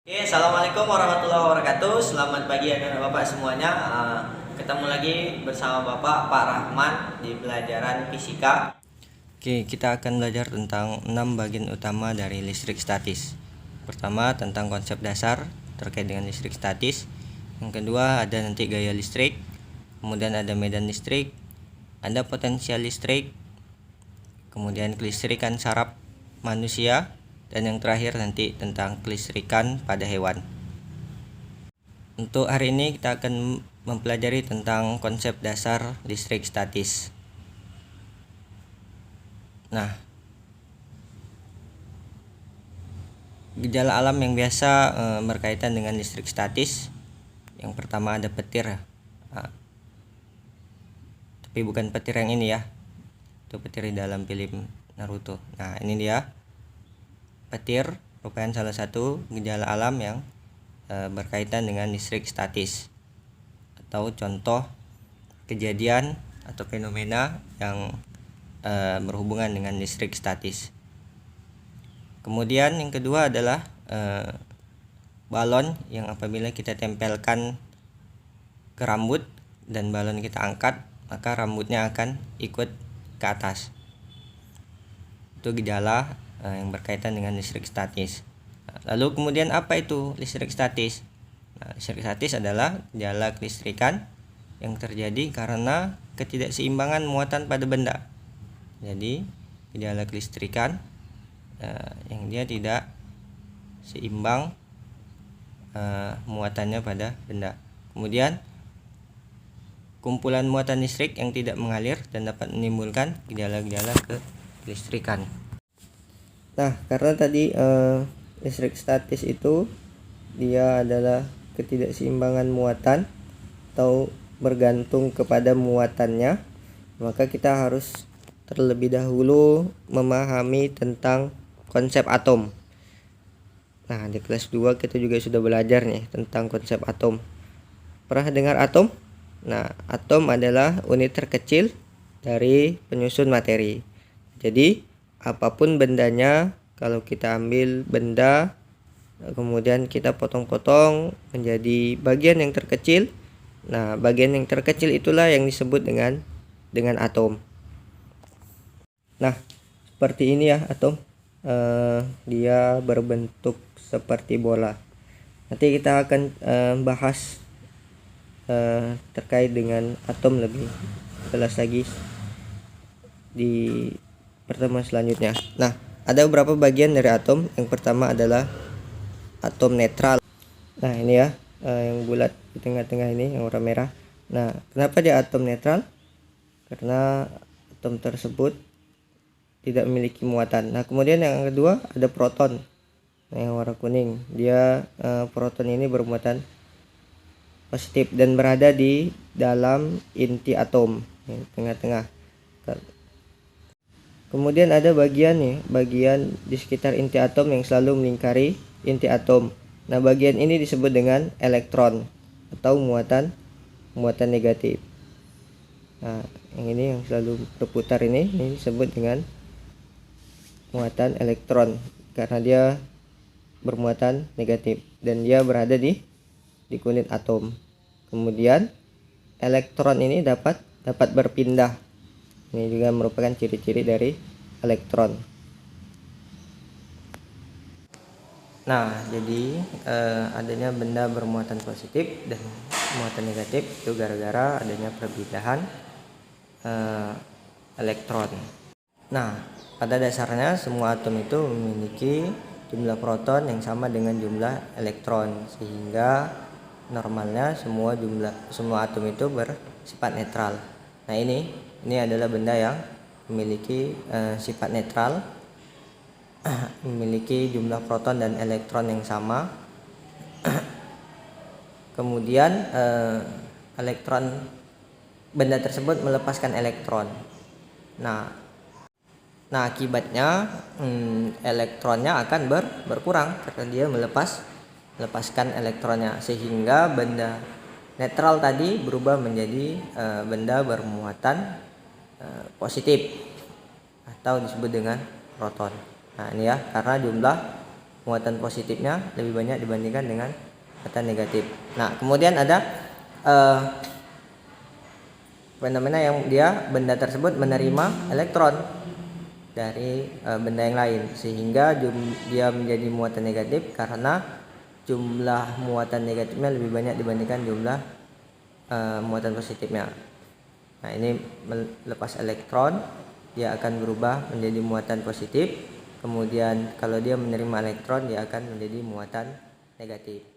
Oke, assalamualaikum warahmatullahi wabarakatuh. Selamat pagi anak bapak semuanya. Ketemu lagi bersama bapak Pak Rahman di pelajaran fisika. Oke, kita akan belajar tentang 6 bagian utama dari listrik statis. Pertama, tentang konsep dasar terkait dengan listrik statis. Yang kedua, ada nanti gaya listrik. Kemudian ada medan listrik, ada potensial listrik, kemudian kelistrikan saraf manusia, dan yang terakhir nanti tentang kelistrikan pada hewan. Untuk hari ini kita akan mempelajari tentang konsep dasar listrik statis. Nah, gejala alam yang biasa berkaitan dengan listrik statis. Yang pertama ada petir. Tapi bukan petir yang ini ya. Itu petir di dalam film Naruto. Nah, ini dia. Petir merupakan salah satu gejala alam yang berkaitan dengan listrik statis atau contoh kejadian atau fenomena yang berhubungan dengan listrik statis. Kemudian yang kedua adalah balon yang apabila kita tempelkan ke rambut dan balon kita angkat, maka rambutnya akan ikut ke atas. Itu gejala yang berkaitan dengan listrik statis. Lalu kemudian apa itu listrik statis? Listrik statis adalah gejala kelistrikan yang terjadi karena ketidakseimbangan muatan pada benda. Jadi gejala kelistrikan yang dia tidak seimbang muatannya pada benda. Kemudian kumpulan muatan listrik yang tidak mengalir dan dapat menimbulkan gejala-gejala kelistrikan. Nah, karena tadi listrik statis itu dia adalah ketidakseimbangan muatan atau bergantung kepada muatannya, maka kita harus terlebih dahulu memahami tentang konsep atom. Nah, di kelas 2 kita juga sudah belajar nih tentang konsep atom. Pernah dengar atom? Nah, atom adalah unit terkecil dari penyusun materi. Jadi apapun bendanya, kalau kita ambil benda kemudian kita potong-potong menjadi bagian yang terkecil. Nah, bagian yang terkecil itulah yang disebut dengan atom. Nah, seperti ini ya atom. Dia berbentuk seperti bola. Nanti kita akan bahas terkait dengan atom lebih jelas lagi di pertemuan selanjutnya. Nah, ada beberapa bagian dari atom. Yang pertama adalah atom netral. Nah, ini ya yang bulat di tengah-tengah ini yang warna merah. Nah, kenapa dia atom netral? Karena atom tersebut tidak memiliki muatan. Nah, kemudian yang kedua ada proton. Nah, yang warna kuning. Dia proton ini bermuatan positif dan berada di dalam inti atom, di tengah-tengah. Kemudian ada bagian di sekitar inti atom yang selalu melingkari inti atom. Nah, bagian ini disebut dengan elektron atau muatan negatif. Nah, yang ini yang selalu berputar ini disebut dengan muatan elektron karena dia bermuatan negatif dan dia berada di kulit atom. Kemudian elektron ini dapat berpindah. Ini juga merupakan ciri-ciri dari elektron. Nah, jadi adanya benda bermuatan positif dan muatan negatif itu gara-gara adanya perpindahan elektron. Nah, pada dasarnya semua atom itu memiliki jumlah proton yang sama dengan jumlah elektron, sehingga normalnya semua atom itu bersifat netral. Nah, ini adalah benda yang memiliki sifat netral, memiliki jumlah proton dan elektron yang sama. Kemudian benda tersebut melepaskan elektron. Nah, akibatnya elektronnya akan berkurang karena dia melepaskan elektronnya, sehingga benda netral tadi berubah menjadi benda bermuatan positif atau disebut dengan proton. Nah, ini ya, karena jumlah muatan positifnya lebih banyak dibandingkan dengan muatan negatif. Nah, kemudian ada fenomena yang benda tersebut menerima elektron dari benda yang lain, sehingga dia menjadi muatan negatif karena jumlah muatan negatifnya lebih banyak dibandingkan jumlah muatan positifnya. Nah, ini melepas elektron, dia akan berubah menjadi muatan positif. Kemudian kalau dia menerima elektron, dia akan menjadi muatan negatif.